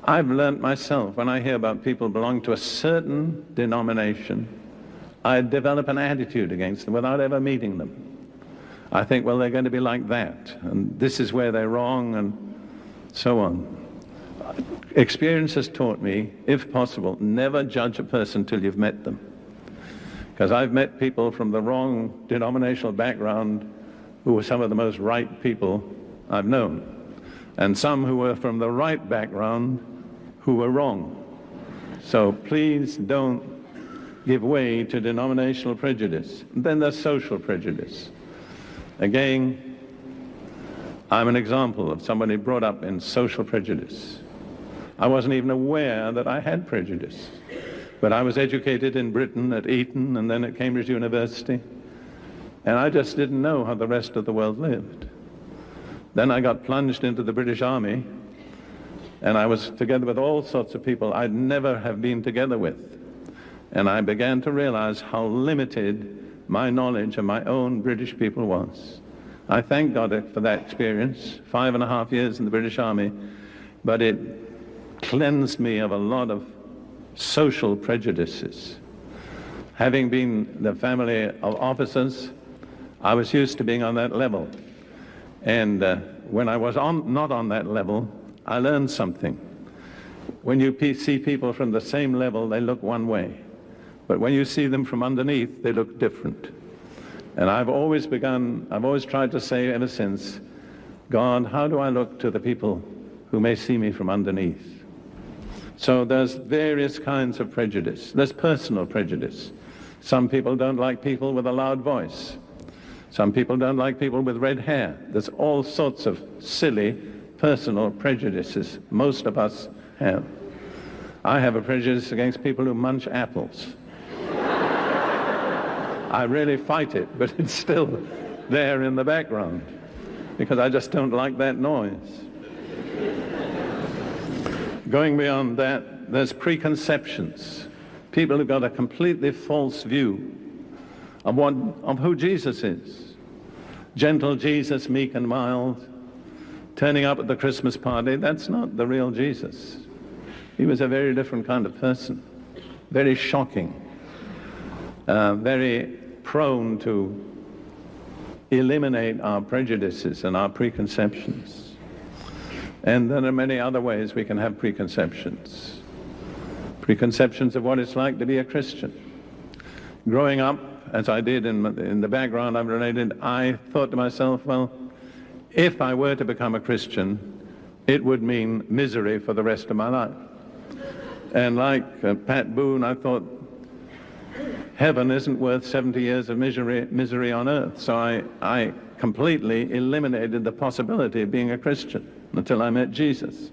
I've learnt myself, when I hear about people belonging to a certain denomination, I develop an attitude against them without ever meeting them. I think, well, they're going to be like that, and this is where they're wrong, and so on. Experience has taught me, if possible, never judge a person till you've met them. Because I've met people from the wrong denominational background who were some of the most right people I've known, and some who were from the right background who were wrong. So please don't give way to denominational prejudice. And then there's social prejudice. Again, I'm an example of somebody brought up in social prejudice. I wasn't even aware that I had prejudice. But I was educated in Britain at Eton and then at Cambridge University, and I just didn't know how the rest of the world lived. Then I got plunged into the British Army, and I was together with all sorts of people I'd never have been together with. And I began to realize how limited my knowledge of my own British people was. I thank God for that experience, 5.5 years in the British Army, but it cleansed me of a lot of social prejudices. Having been the family of officers, I was used to being on that level. And when I was not on that level, I learned something. When you see people from the same level, they look one way. But when you see them from underneath, they look different. And I've always tried to say ever since, God, how do I look to the people who may see me from underneath? So there's various kinds of prejudice. There's personal prejudice. Some people don't like people with a loud voice. Some people don't like people with red hair. There's all sorts of silly personal prejudices most of us have. I have a prejudice against people who munch apples. I really fight it, but it's still there in the background because I just don't like that noise. Going beyond that, there's preconceptions. People who've got a completely false view of who Jesus is. Gentle Jesus, meek and mild, turning up at the Christmas party, that's not the real Jesus. He was a very different kind of person, very shocking, very prone to eliminate our prejudices and our preconceptions. And there are many other ways we can have preconceptions. Preconceptions of what it's like to be a Christian. Growing up, as I did in the background I've related, I thought to myself, well, if I were to become a Christian, it would mean misery for the rest of my life. And like Pat Boone, I thought, heaven isn't worth 70 years of misery on earth. So I completely eliminated the possibility of being a Christian until I met Jesus.